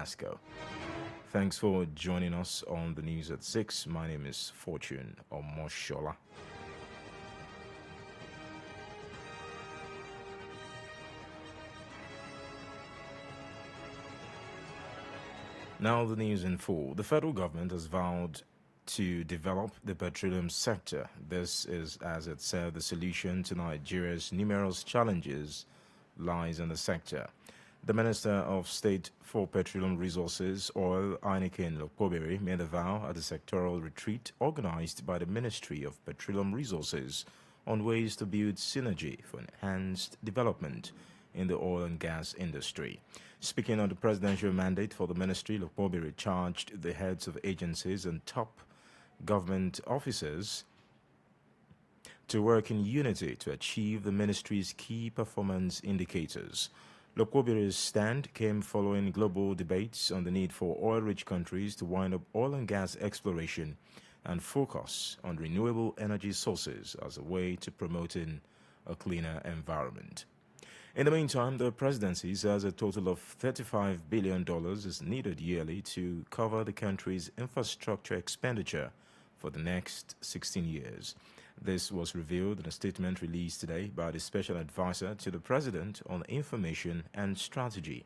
fiasco. Thanks for joining us on the news at 6. My name is Fortune OMOSOLA. Now the news in full. The federal government has vowed to develop the petroleum sector. This is, as it said, the solution to Nigeria's numerous challenges lies in the sector. The Minister of State for Petroleum Resources, Oil, Aniken Lokobere, made a vow at a sectoral retreat organized by the Ministry of Petroleum Resources on ways to build synergy for enhanced development in the oil and gas industry. Speaking on the presidential mandate for the ministry, Lokobere charged the heads of agencies and top government officers to work in unity to achieve the ministry's key performance indicators. Lokobere's stand came following global debates on the need for oil-rich countries to wind up oil and gas exploration and focus on renewable energy sources as a way to promoting a cleaner environment. In the meantime, the presidency says a total of $35 billion is needed yearly to cover the country's infrastructure expenditure for the next 16 years. This was revealed in a statement released today by the Special Advisor to the President on Information and Strategy,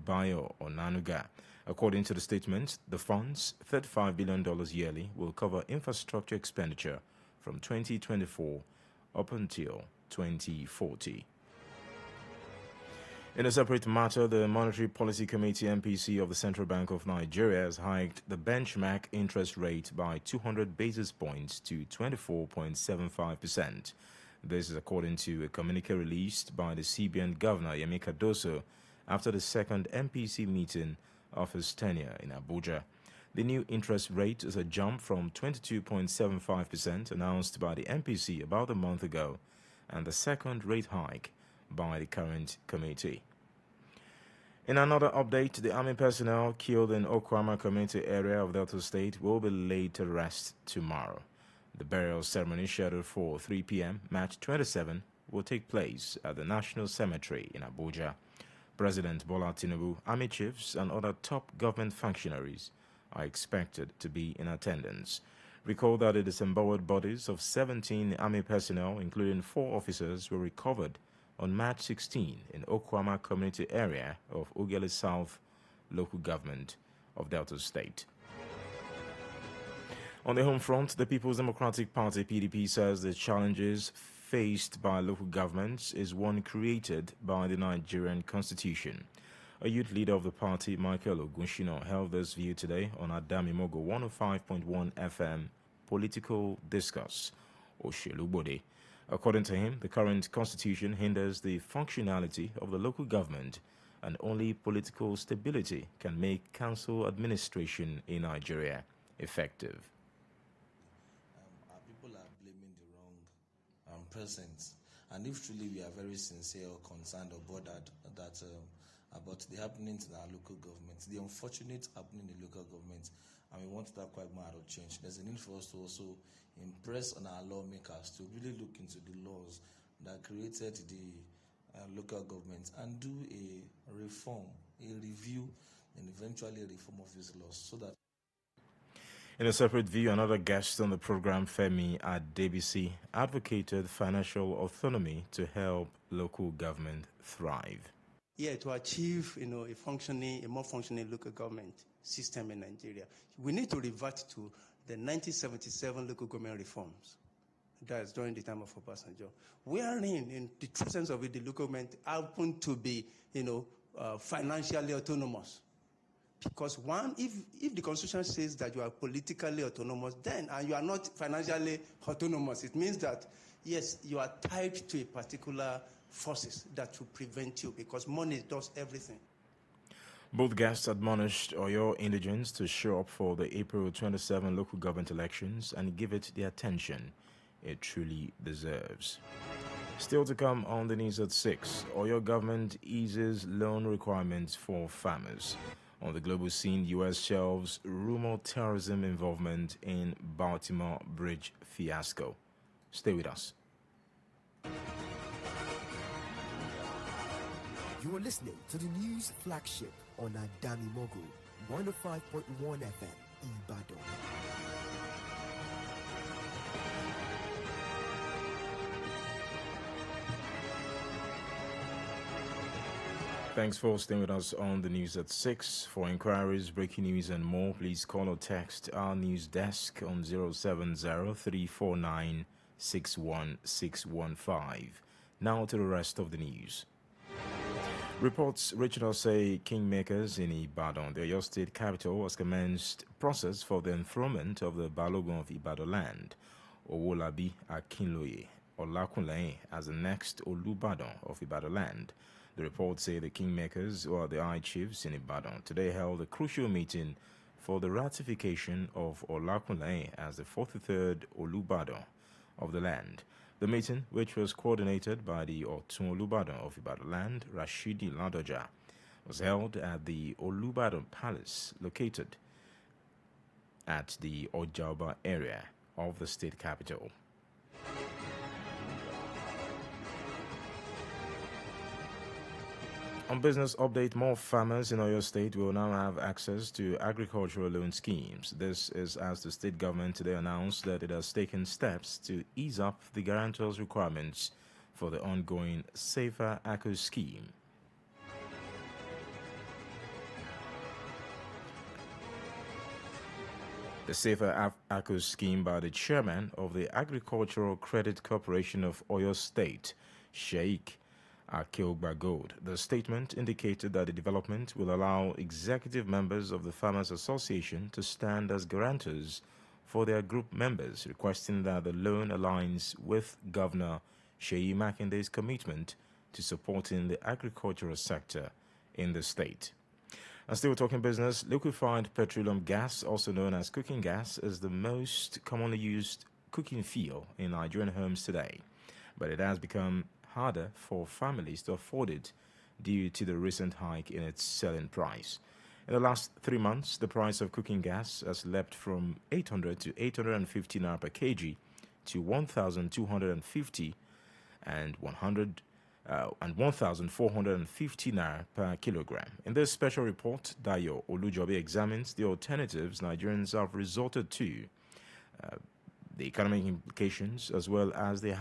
Bayo Onanuga. According to the statement, the fund's $35 billion yearly will cover infrastructure expenditure from 2024 up until 2040. In a separate matter, the Monetary Policy Committee MPC of the Central Bank of Nigeria has hiked the benchmark interest rate by 200 basis points to 24.75%. This is according to a communique released by the CBN Governor Yemi Cardoso after the second MPC meeting of his tenure in Abuja. The new interest rate is a jump from 22.75% announced by the MPC about a month ago, and the second rate hike by the current committee. In another update, the army personnel killed in Okwama community area of Delta State will be laid to rest tomorrow. The burial ceremony, scheduled for 3 p.m. March 27, will take place at the National Cemetery in Abuja. President Bola Tinubu, army chiefs, and other top government functionaries are expected to be in attendance. Recall that the disemboweled bodies of 17 army personnel, including 4 officers, were recovered on March 16 in Okwama community area of Ughelli South local government of Delta State. On the home front, the People's Democratic Party (PDP) says the challenges faced by local governments is one created by the Nigerian Constitution. A youth leader of the party, Michael Ogunshino, held this view today on Adamimogo 105.1 FM Political Discuss, Oshelubode. According to him, the current constitution hinders the functionality of the local government, and only political stability can make council administration in Nigeria effective. Our people are blaming the wrong persons, and if truly we are very sincere or concerned or bothered about the happenings in our local government, the unfortunate happening in the local government, and we want that quagmire to change, there's a need for us to also impress on our lawmakers to really look into the laws that created the local government and do a reform, a review, and eventually a reform of these laws so that. In a separate view, another guest on the program, Femi Adebisi, advocated financial autonomy to help local government thrive. Yeah, to achieve, a more functioning local government system in Nigeria, we need to revert to the 1977 local government reforms. That's during the time of Obasanjo. Wherein, in the true sense of it, the local government happened to be, financially autonomous. Because one, if the Constitution says that you are politically autonomous, then and you are not financially autonomous, it means that yes, you are tied to a particular forces that will prevent you, because money does everything. Both guests admonished Oyo indigents to show up for the April 27 local government elections and give it the attention it truly deserves. Still to come on the news at 6, Oyo government eases loan requirements for farmers. On the global scene, U.S. shelves rumor terrorism involvement in Baltimore Bridge fiasco. Stay with us. You are listening to the news flagship on Adamimogo, 105.1 FM, IBADAN. Thanks for staying with us on the news at 6. For inquiries, breaking news, and more, please call or text our news desk on 070-349-61615. Now to the rest of the news. Reports reaching us say kingmakers in Ibadan, the Oyo State capital, has commenced process for the enthronement of the Balogun of Ibadan land, Owolabi Akinloye Olakunleye, as the next Olubadan of Ibadan land. The reports say the kingmakers, or the high chiefs in Ibadan, today held a crucial meeting for the ratification of Olakunleye as the 43rd Olubadan of the land. The meeting, which was coordinated by the Otun Olubadan of Ibadan land, Rashidi Ladoja, was held at the Olubadan Palace, located at the Ojaba area of the state capital. On business update, more farmers in Oyo State will now have access to agricultural loan schemes. This is as the state government today announced that it has taken steps to ease up the guarantors' requirements for the ongoing Safer ACO scheme. The Safer ACO scheme by the chairman of the Agricultural Credit Corporation of Oyo State, Sheikh Akeogbagod. The statement indicated that the development will allow executive members of the Farmers Association to stand as guarantors for their group members, requesting that the loan aligns with Governor Seyi Makinde's commitment to supporting the agricultural sector in the state. And still talking business, liquefied petroleum gas, also known as cooking gas, is the most commonly used cooking fuel in Nigerian homes today, but it has become harder for families to afford it due to the recent hike in its selling price. In the last 3 months, the price of cooking gas has leapt from 800 to 850 naira per kg to 1,250 and 1,450 naira per kilogram. In this special report, Dayo Olujobi examines the alternatives Nigerians have resorted to, the economic implications, as well as the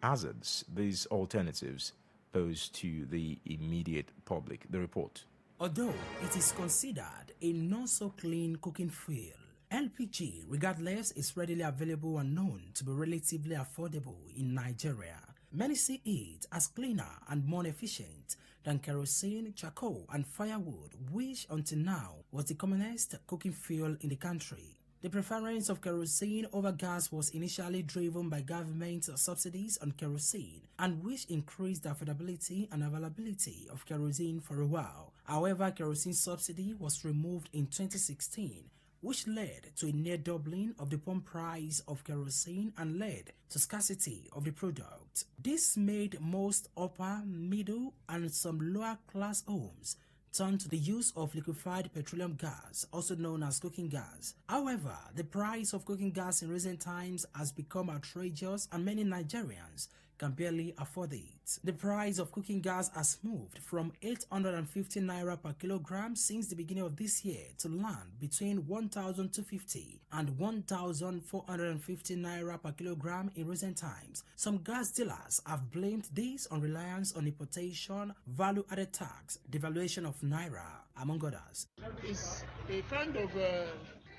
hazards these alternatives pose to the immediate public. The report. Although it is considered a not-so-clean cooking fuel, LPG, regardless, is readily available and known to be relatively affordable in Nigeria. Many see it as cleaner and more efficient than kerosene, charcoal, and firewood, which until now was the commonest cooking fuel in the country. The preference of kerosene over gas was initially driven by government subsidies on kerosene, and which increased the affordability and availability of kerosene for a while. However, kerosene subsidy was removed in 2016, which led to a near doubling of the pump price of kerosene and led to scarcity of the product. This made most upper, middle, and some lower class homes turn to the use of liquefied petroleum gas, also known as cooking gas. However, the price of cooking gas in recent times has become outrageous and many Nigerians can barely afford it. The price of cooking gas has moved from 850 naira per kilogram since the beginning of this year to land between 1,250 and 1,450 naira per kilogram in recent times. Some gas dealers have blamed this on reliance on importation, value-added tax, devaluation of naira, among others. It's a kind of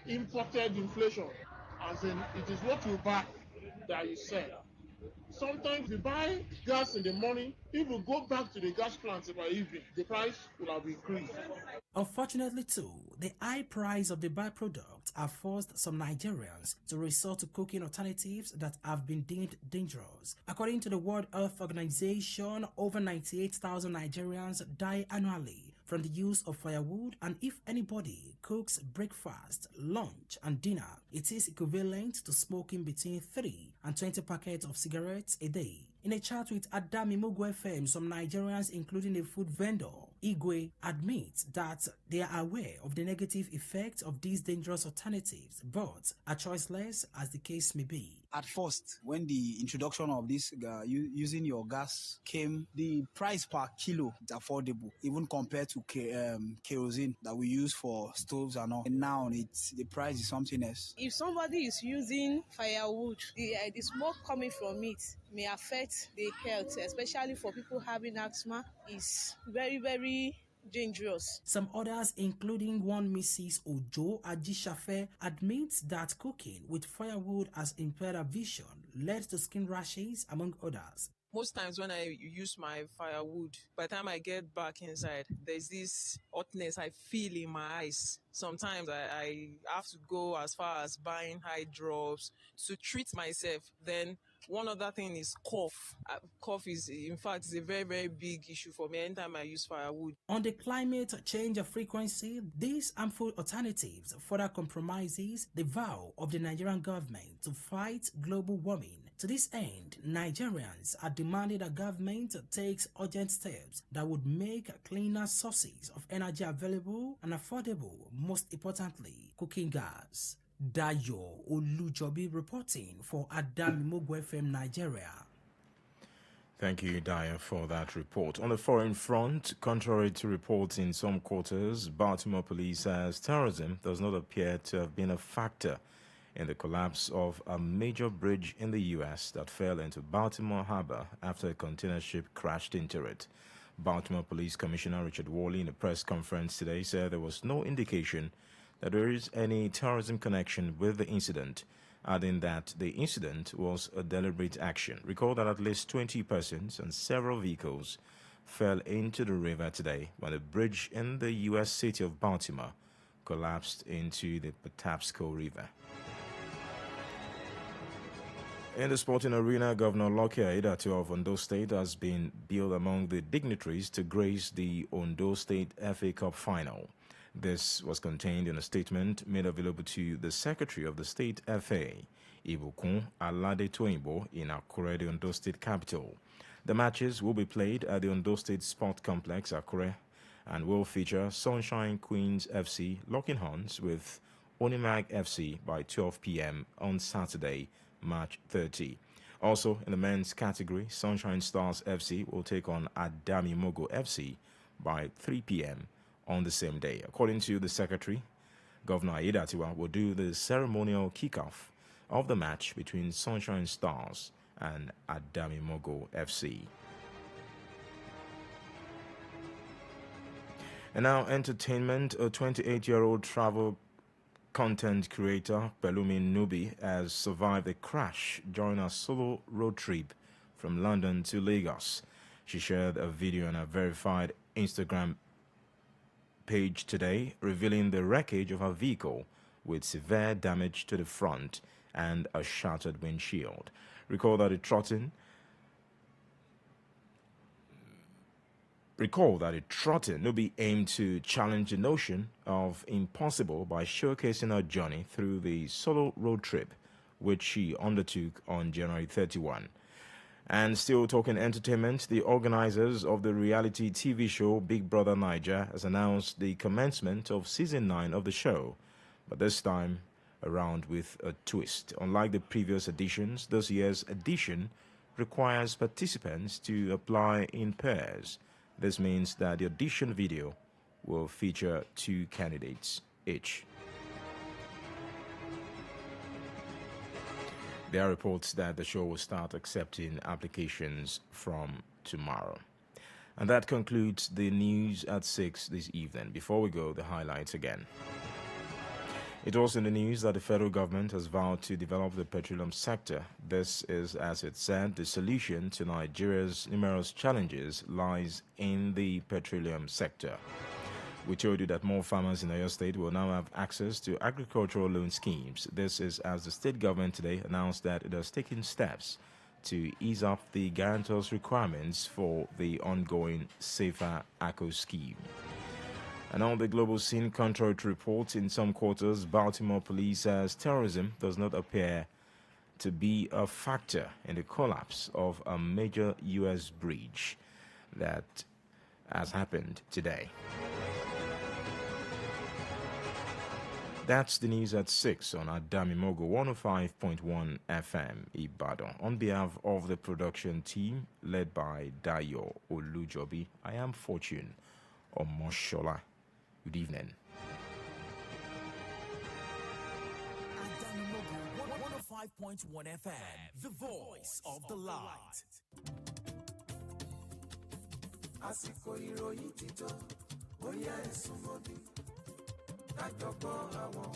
imported inflation, as in it is what you buy that you sell. Sometimes you buy gas in the morning, if you go back to the gas plant by evening, the price will have increased. Unfortunately too, the high price of the byproduct have forced some Nigerians to resort to cooking alternatives that have been deemed dangerous. According to the World Health Organization, over 98,000 Nigerians die annually from the use of firewood, and if anybody cooks breakfast, lunch, and dinner, it is equivalent to smoking between 3 and 20 packets of cigarettes a day. In a chat with Adamimogo FM, some Nigerians, including a food vendor, Igwe, admit that they are aware of the negative effects of these dangerous alternatives, but are choiceless as the case may be. At first, when the introduction of this using your gas came, the price per kilo is affordable, even compared to kerosene that we use for stoves and all. And now the price is something else. If somebody is using firewood, the smoke coming from it may affect the health, especially for people having asthma. Is very, very dangerous. Some others, including one Mrs. Ojo Ajishafe, admits that cooking with firewood has impaired her vision, led to skin rashes, among others. Most times when I use my firewood, by the time I get back inside, there's this hotness I feel in my eyes. Sometimes I have to go as far as buying eye drops to treat myself. Then one other thing is cough. Cough is, in fact, is a very, very big issue for me anytime I use firewood. On the climate change frequency, these harmful alternatives further compromises the vow of the Nigerian government to fight global warming. To this end, Nigerians are demanding that government takes urgent steps that would make cleaner sources of energy available and affordable, most importantly, cooking gas. Dayo Olujobi reporting for Adamimogo FM Nigeria. Thank you, Daya, for that report. On the foreign front, contrary to reports in some quarters, Baltimore police says terrorism does not appear to have been a factor in the collapse of a major bridge in the U.S. that fell into Baltimore Harbor after a container ship crashed into it. Baltimore Police Commissioner Richard Worley, in a press conference today, said there was no indication that there is any terrorism connection with the incident, adding that the incident was a deliberate action. Recall that at least 20 persons and several vehicles fell into the river today when a bridge in the U.S. city of Baltimore collapsed into the Patapsco River. In the sporting arena, Governor Lucky Aiyedatiwa of Ondo State has been billed among the dignitaries to grace the Ondo State FA Cup final. This was contained in a statement made available to the Secretary of the State FA, Ibukun Alade Toyinbo, in Akure, the Ondo State capital. The matches will be played at the Ondo State Sport Complex, Akure, and will feature Sunshine Queens FC locking horns with Onimag FC by 12 p.m. on Saturday, March 30. Also, in the men's category, Sunshine Stars FC will take on Adamimogo FC by 3 p.m. on the same day. According to the Secretary, Governor Aiyedatiwa will do the ceremonial kickoff of the match between Sunshine Stars and Adamimogo FC. And now, entertainment. A 28-year-old travel content creator, Pelumi Nubi, has survived a crash during a solo road trip from London to Lagos. She shared a video on her verified Instagram page today, revealing the wreckage of her vehicle with severe damage to the front and a shattered windshield. Recall that at Trotton, Nubi aimed to challenge the notion of impossible by showcasing her journey through the solo road trip, which she undertook on January 31. And still talking entertainment, the organizers of the reality TV show Big Brother Naija has announced the commencement of Season 9 of the show, but this time around with a twist. Unlike the previous editions, this year's edition requires participants to apply in pairs. This means that the audition video will feature 2 candidates each. There are reports that the show will start accepting applications from tomorrow. And that concludes the news at 6 this evening. Before we go, the highlights again. It was in the news that the federal government has vowed to develop the petroleum sector. This is, as it said, the solution to Nigeria's numerous challenges lies in the petroleum sector. We told you that more farmers in Oyo State will now have access to agricultural loan schemes. This is as the state government today announced that it has taken steps to ease up the guarantors' requirements for the ongoing Safer ACO scheme. And on the global scene, contrary to reports in some quarters, Baltimore police says terrorism does not appear to be a factor in the collapse of a major U.S. bridge that has happened today. That's the news at 6 on Adamimogo 105.1 FM Ibadan. On behalf of the production team led by Dayo Olujobi, I am Fortune OMOSOLA. Good evening. Adamimogo 105.1 FM, the voice of the light. Àsìkò ìròyìn ti tó, bóyá ẹ̀sùn mọ́bí, kájọpọ̀ àwọn